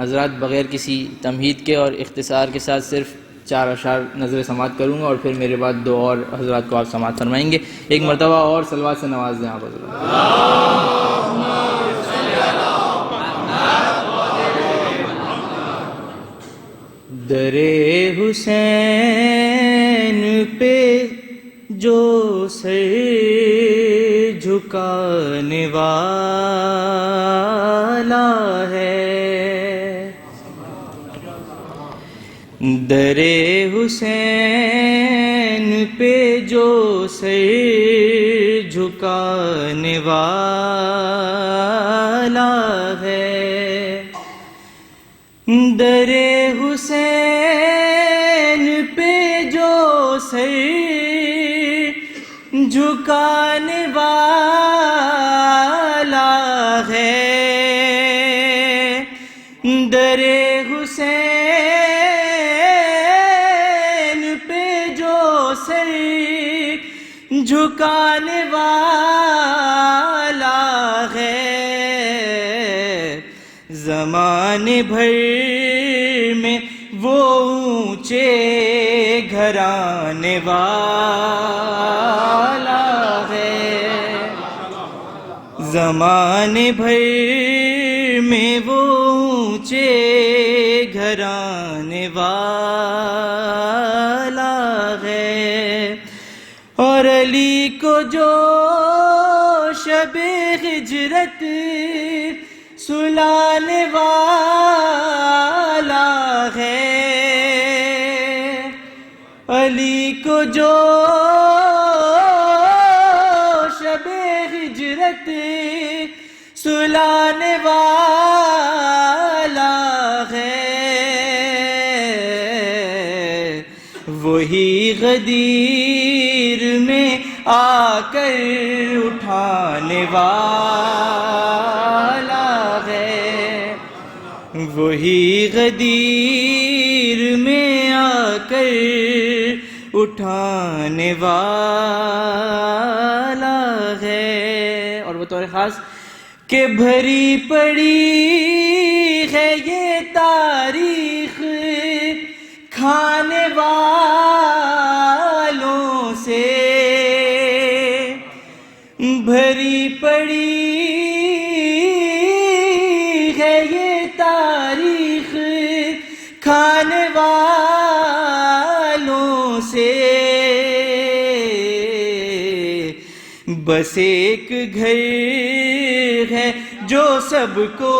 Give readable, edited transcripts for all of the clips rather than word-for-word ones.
حضرات بغیر کسی تمہید کے اور اختصار کے ساتھ صرف 4 اشعار نظر سماعت کروں گا اور پھر میرے بعد 2 اور حضرات کو آپ سماعت فرمائیں گے. ایک مرتبہ اور صلوات سے نواز دیں آپ حضرات. در حسین پہ جو سر جھکانے والا ہے، در حسین پہ جو سر جھکانے والا ہے، در حسین پہ جو سر جھکانے والا ہے، در حسین پہ جو سر جھکانے والا ہے، زمانے بھر میں وہ اونچے گھرانے والا ہے، زمانے بھر میں وہ اونچے گھرانے والا ہے، اور علی کو جو شب ہجرت سلانے والا ہے، علی کو جو شب ہجرت سلانے والا ہے، وہی غدیر میں آ کر اٹھانے والا ہے، وہی غدیر میں آ کر اٹھانے والا ہے، اور بطور خاص کہ بھری پڑی ہے یہ تاریخ کھانے والوں سے، بھری پڑی ہے یہ تاریخ کھانے والوں سے، بس ایک گھر ہے جو سب کو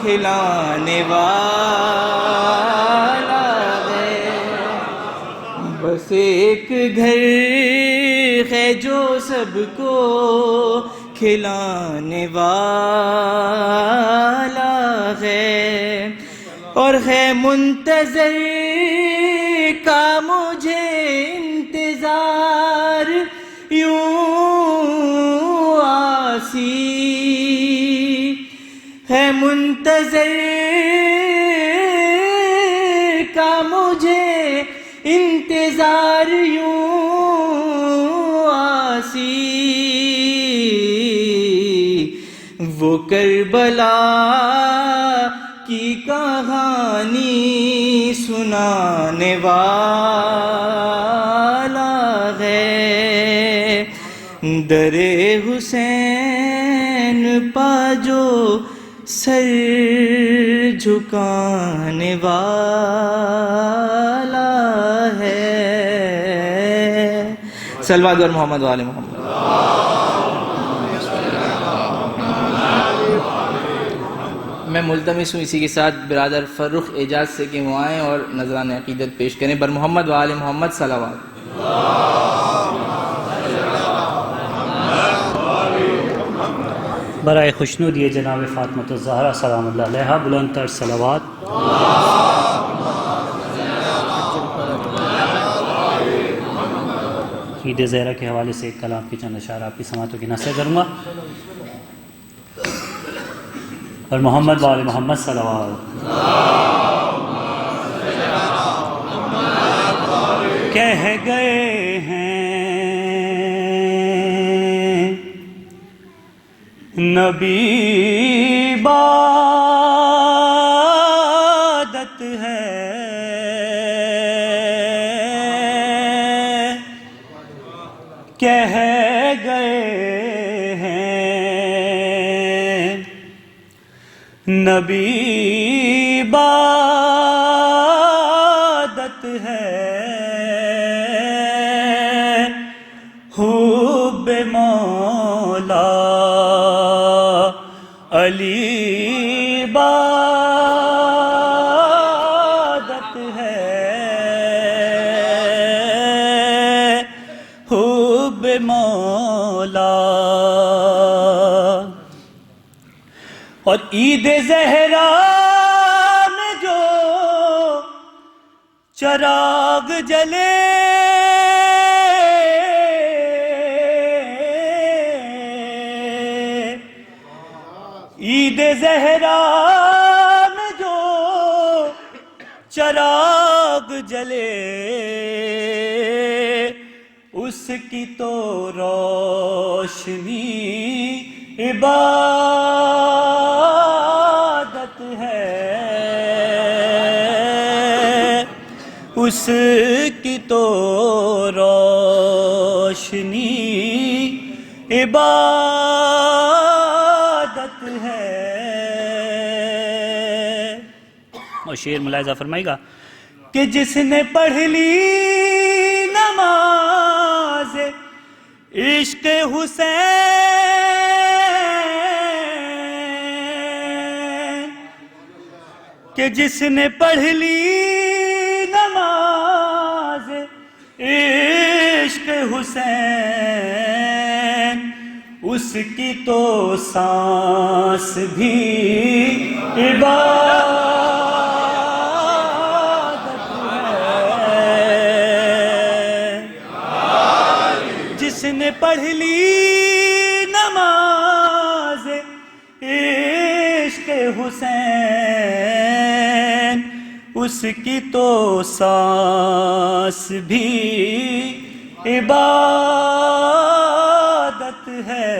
کھلانے والا ہے، بس ایک گھر ہے جو سب کو کھلانے والا ہے، اور ہے منتظر کا مجھے انتظار یوں آسی، ہے منتظر کا مجھے انتظار یوں آسی، وہ کربلا کی کہانی سنانے والا ہے، در حسین پا جو سر جھکانے والا ہے. صلوات اور محمد و آل محمد. میں ملتمس ہوں اسی کے ساتھ برادر فرخ اعجاز سے کہ وہ آئیں اور نذران عقیدت پیش کریں. بر محمد و آل محمد صلوات. برائے خوشنود یہ جناب فاطمۃ الزہرا سلام اللہ علیہا بلند تر صلوات. عید زہرہ کے حوالے سے ایک کلام کی چند اشعار آپ کی سماعتوں کی نصرت کروں گا. اور محمد و آل محمد صلوات. کہہ گئے ہیں نبی بات نبی عبادت ہے، حب مولا علی عبادت ہے، حب مولا. اور عید زہرا میں جو چراغ جلے، عید زہرا میں جو چراغ جلے، اس کی تو روشنی عبادت ہے، اس کی تو روشنی عبادت ہے. اور شعر ملاحظہ فرمائے گا کہ جس نے پڑھ لی نماز عشق حسین، کہ جس نے پڑھ لی نماز عشق حسین، اس کی تو سانس بھی عبادت ہے. جس نے پڑھ لی نماز عشق حسین، اس کی تو سانس بھی عبادت ہے.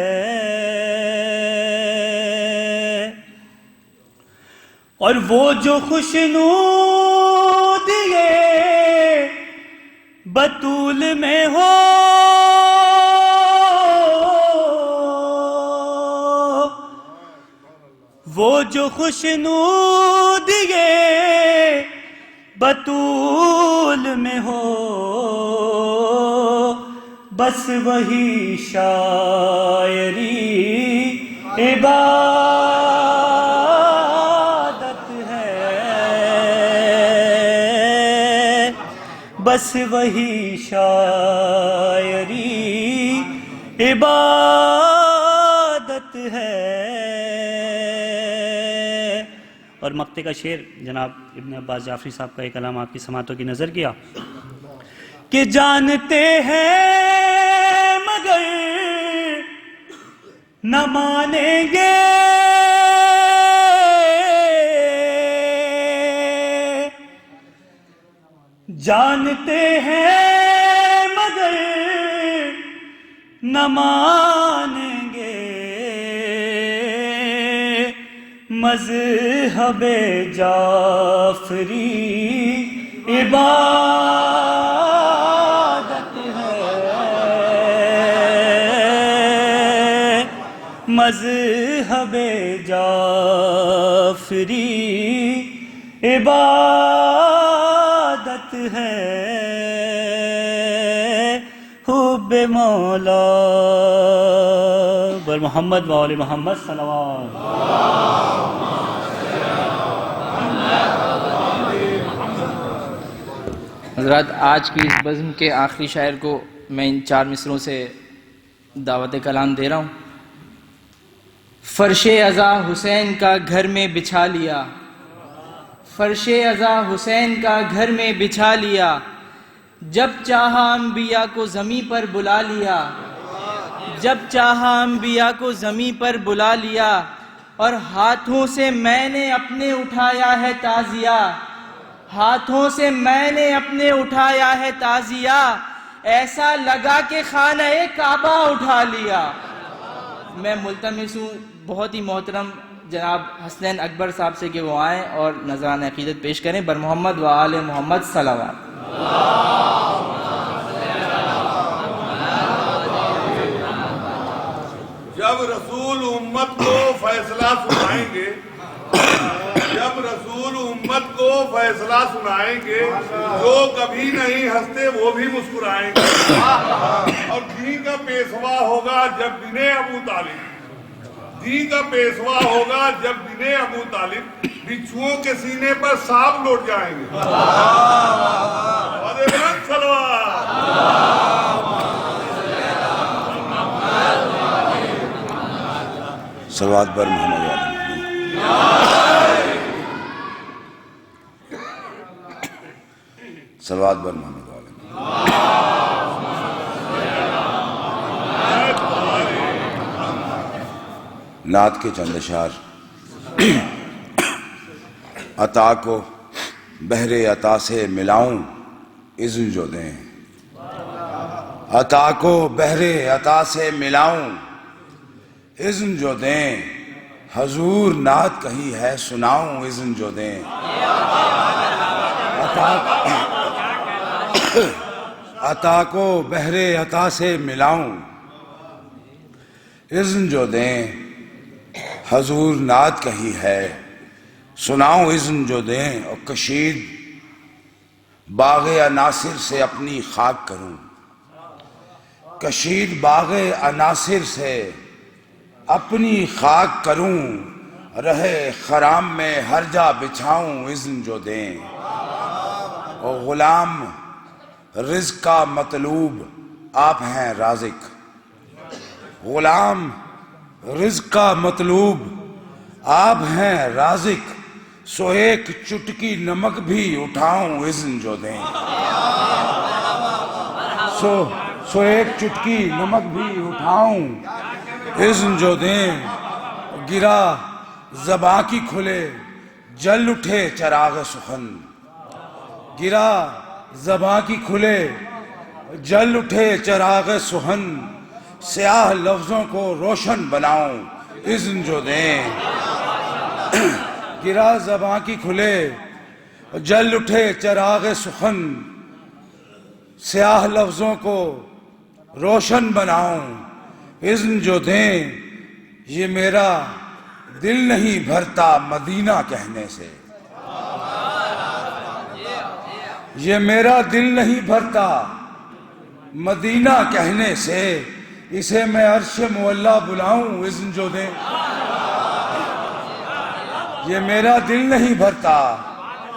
اور وہ جو خوشنودیے بطول میں ہو، وہ جو خوشنودیے بطول میں ہو، بس وہی شاعری عبادت ہے، بس وہی شاعری عبادت ہے. اور مقطع کا شعر جناب ابن عباس جعفری صاحب کا ایک کلام آپ کی سماعتوں کی نظر کیا کہ جانتے ہیں مگر نہ مانیں گے، جانتے ہیں مگر نہ مانیں گے، مذہب جعفری عبادت ہے، مذہب جعفری عبادت ہے. حب مولا بر محمد و آل محمد صلوات. حضرات، آج کی اس بزم کے آخری شاعر کو میں ان 4 مصروں سے دعوت کلام دے رہا ہوں. فرش عزا حسین کا گھر میں بچھا لیا، فرش عزا حسین کا گھر میں بچھا لیا، جب چاہا انبیاء کو زمیں پر بلا لیا، جب چاہا انبیاء کو زمیں پر بلا لیا، اور ہاتھوں سے میں نے اپنے اٹھایا ہے تعزیہ، ہاتھوں سے میں نے اپنے اٹھایا ہے تعزیہ، ایسا لگا کہ خانہ کعبہ اٹھا لیا. میں ملتمس ہوں بہت ہی محترم جناب حسنین اکبر صاحب سے کہ وہ آئیں اور نذرانہ عقیدت پیش کریں. بر محمد و آل محمد صلوات. جب رسول امت کو فیصلہ سنائیں گے جب رسول امت کو فیصلہ سنائیں گے جو کبھی نہیں ہنستے وہ بھی مسکرائیں گے، اور دین کا پیشوا ہوگا جب بنے ابو طالب، دین کا پیشوا ہوگا جب بنے ابو طالب بچھوؤں کے سینے پر سانپ لوٹ جائیں گے۔ اور بلند صلوات۔ صلوات بر محمد و آل محمد، صلوات بر محمد و آل محمد۔ نعت کے چند اشعار۔ عطا کو بحر عطا سے ملاؤں اذن جو دیں، عطا کو بحر عطا سے ملاؤں اذن جو دیں، حضور نعت کہی ہے سناؤں اذن جو دیں۔ عطا کو بحر عطا سے ملاؤں اذن جو دیں، حضور نعت کہی ہے سناؤں اذن جو دیں۔ اور کشید باغ عناصر سے اپنی خاک کروں، کشید باغ عناصر سے اپنی خاک کروں، رہے خرام میں ہر جا بچھاؤں اذن جو دیں۔ اور غلام رزق کا مطلوب آپ ہیں رازق، غلام رزق کا مطلوب آپ ہیں رازق، سو ایک چٹکی نمک بھی اٹھاؤں اذن جو دیں، سو ایک چٹکی نمک بھی اٹھاؤں اذن جو دیں۔ گرا زباں کی کھلے جل اٹھے چراغ سخن، گرا زباں کی کھلے جل اٹھے چراغ سخن، سیاہ لفظوں کو روشن بناؤں اذن جو دیں۔ گرا زباں کی کھلے جل اٹھے چراغ سخن، سیاہ لفظوں کو روشن بناؤں اذن جو دیں۔ یہ میرا دل نہیں بھرتا مدینہ کہنے سے، یہ میرا دل نہیں بھرتا مدینہ کہنے سے، اسے میں عرش معلیٰ بلاؤں اذن جو دیں۔ یہ میرا دل نہیں بھرتا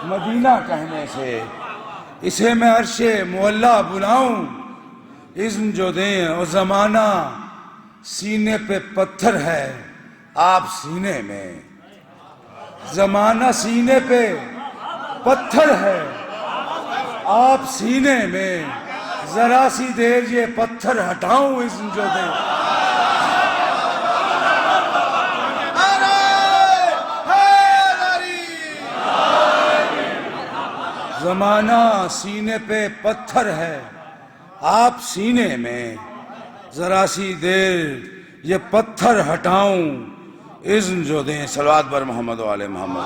مدینہ کہنے سے، اسے میں عرش معلیٰ بلاؤں اذن جو دیں۔ اور زمانہ سینے پہ پتھر ہے آپ سینے میں، زمانہ سینے پہ پتھر ہے آپ سینے میں، ذرا سی دیر یہ پتھر ہٹاؤں اذن جو دیں۔ زمانہ سینے پہ پتھر ہے آپ سینے میں، ذرا سی دیر یہ پتھر ہٹاؤں اذن جو دیں۔ صلوات بر محمد و آل محمد۔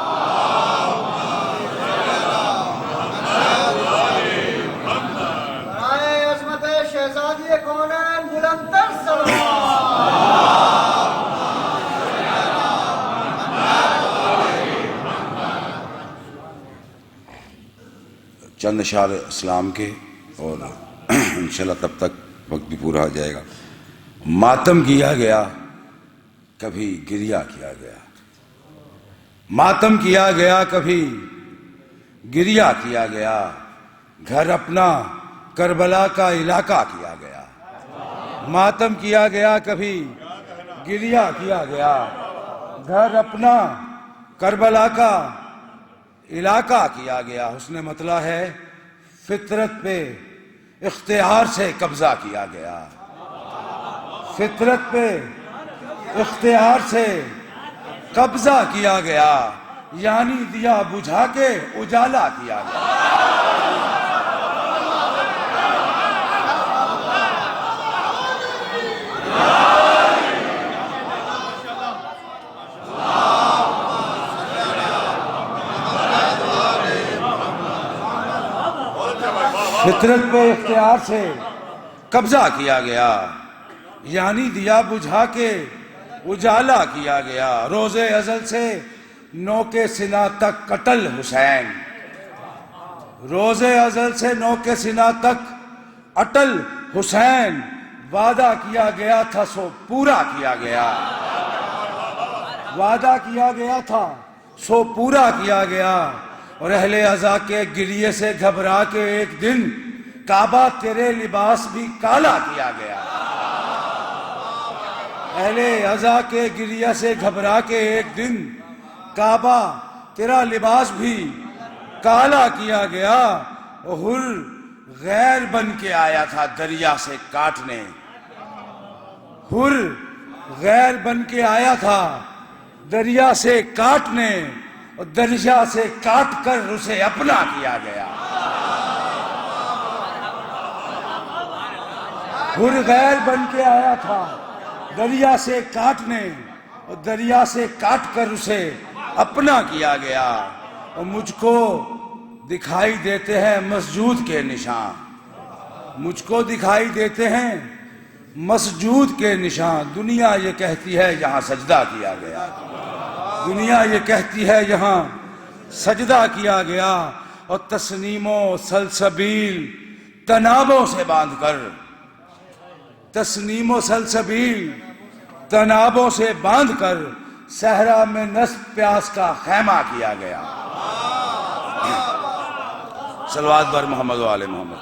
عظمت شہزادی کونین بلندتر صلوات۔ چند اشعار اسلام کے، اور انشاءاللہ تب تک وقت بھی پورا ہو جائے گا۔ ماتم کیا گیا کبھی گریہ کیا گیا، ماتم کیا گیا کبھی گریہ کیا گیا، گھر اپنا کربلا کا علاقہ کیا گیا۔ ماتم کیا گیا کبھی گریہ کیا گیا، گھر اپنا کربلا کا علاقہ کیا گیا۔ حسن مطلع ہے فطرت پہ اختیار سے قبضہ کیا گیا، فطرت پہ اختیار سے قبضہ کیا گیا، یعنی دیا بجھا کے اجالا کیا گیا۔ فطرت پہ اختیار سے قبضہ کیا گیا، یعنی دیا بجھا کے اجالا کیا گیا۔ روز ازل سے نوکے سنا تک قتل حسین، روز ازل سے نوکے سنا تک اٹل حسین، وعدہ کیا گیا تھا سو پورا کیا گیا، وعدہ کیا گیا تھا سو پورا کیا گیا، اور اہل عزا کے گریے سے گھبرا کے ایک دن کعبہ تیرے لباس بھی کالا کیا گیا، اہل عزا کے گریہ سے گھبرا کے ایک دن کعبہ تیرا لباس بھی کالا کیا گیا، اور حر غیر بن کے آیا تھا دریا سے کاٹنے، حر غیر بن کے آیا تھا دریا سے کاٹنے، اور دریا سے کاٹ کر اسے اپنا کیا گیا، حر غیر بن کے آیا تھا دریا سے کاٹنے، اور دریا سے کاٹ کر اسے اپنا کیا گیا، اور مجھ کو دکھائی دیتے ہیں مسجود کے نشان، مجھ کو دکھائی دیتے ہیں مسجود کے نشان، دنیا یہ کہتی ہے یہاں سجدہ کیا گیا، دنیا یہ کہتی ہے یہاں سجدہ کیا گیا، اور تسنیم و سلسبیل تنابوں سے باندھ کر، تسنیم و سلسبیل تنابوں سے باندھ کر صحرا میں نصب پیاس کا خیمہ کیا گیا، صلوات بر محمد و آل محمد۔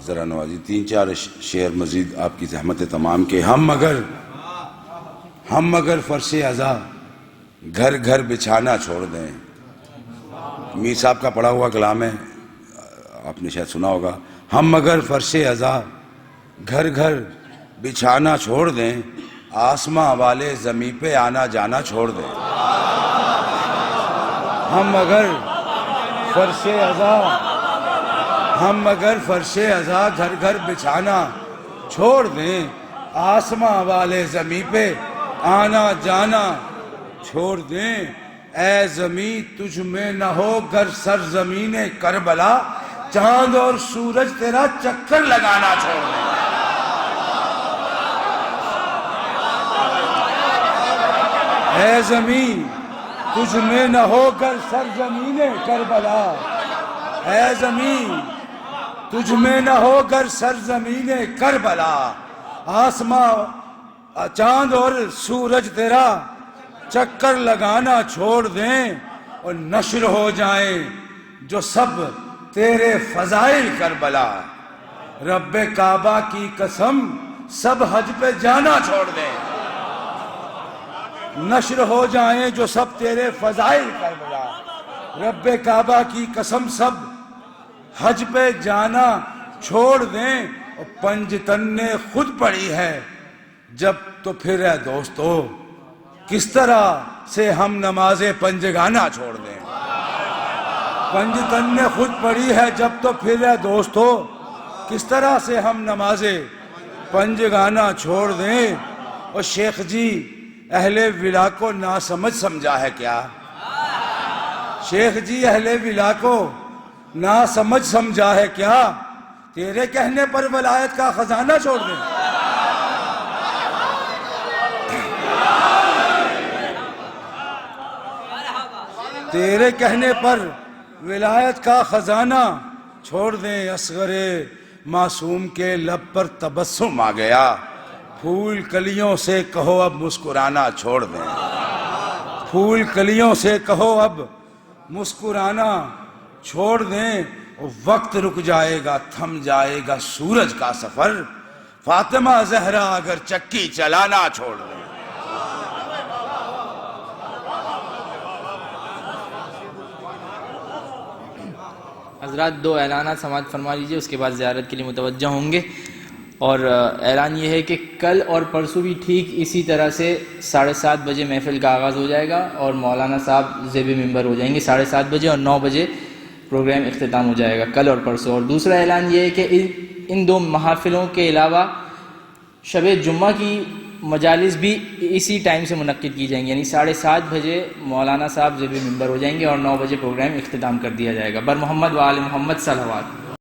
ذرا نوازی 3-4 شعر مزید آپ کی زحمت تمام کے، ہم مگر فرش عزا گھر گھر بچھانا چھوڑ دیں، میر صاحب کا پڑھا ہوا کلام ہے، آپ نے شاید سنا ہوگا، ہم مگر فرش عزا گھر گھر بچھانا چھوڑ دیں، آسماں والے زمین پہ آنا جانا چھوڑ دیں، ہم مگر فرش عزا، ہم مگر فرش عزا گھر گھر بچھانا چھوڑ دیں، آسماں والے زمین پہ آنا جانا چھوڑ دیں، اے زمین تجھ میں نہ ہو گر سرزمین کربلا، چاند اور سورج تیرا چکر لگانا چھوڑ دیں، اے زمین تجھ میں نہ ہو گر سرزمین کربلا، اے زمین تجھ میں نہ ہو گر سرزمین کربلا، آسماں چاند اور سورج تیرا چکر لگانا چھوڑ دیں، اور نشر ہو جائیں جو سب تیرے فضائل کربلا، رب کعبہ کی قسم سب حج پہ جانا چھوڑ دیں، نشر ہو جائیں جو سب تیرے فضائل کربلا، رب کعبہ کی قسم سب حج پہ جانا چھوڑ دیں، اور پنجتن نے خود پڑھی ہے جب تو پھر اے دوستو کس طرح سے ہم نماز پنجگانا چھوڑ دیں، پنجتن نے خود پڑھی ہے جب تو پھر اے دوستو کس طرح سے ہم نماز پنجگانا چھوڑ دیں، اور شیخ جی اہل ولا کو ناسمجھ سمجھا ہے کیا، شیخ جی اہل ولا کو ناسمجھ سمجھا ہے کیا، تیرے کہنے پر ولایت کا خزانہ چھوڑ دیں، تیرے کہنے پر ولایت کا خزانہ چھوڑ دیں، اصغر معصوم کے لب پر تبسم آ گیا، پھول کلیوں سے کہو اب مسکرانا چھوڑ دیں، پھول کلیوں سے کہو اب مسکرانا چھوڑ دیں، وقت رک جائے گا تھم جائے گا سورج کا سفر، فاطمہ زہرا اگر چکی چلانا چھوڑ دیں۔ حضرات دو اعلانات سماعت فرما لیجئے، اس کے بعد زیارت کے لیے متوجہ ہوں گے، اور اعلان یہ ہے کہ کل اور پرسوں بھی ٹھیک اسی طرح سے 7:30 بجے محفل کا آغاز ہو جائے گا، اور مولانا صاحب زیب ممبر ہو جائیں گے 7:30 بجے، اور 9 بجے پروگرام اختتام ہو جائے گا کل اور پرسوں۔ اور دوسرا اعلان یہ ہے کہ ان دو محافلوں کے علاوہ شب جمعہ کی مجالس بھی اسی ٹائم سے منعقد کی جائیں گی، یعنی 7:30 بجے مولانا صاحب زیب ممبر ہو جائیں گے، اور 9 بجے پروگرام اختتام کر دیا جائے گا۔ بر محمد و آل محمد صلوات۔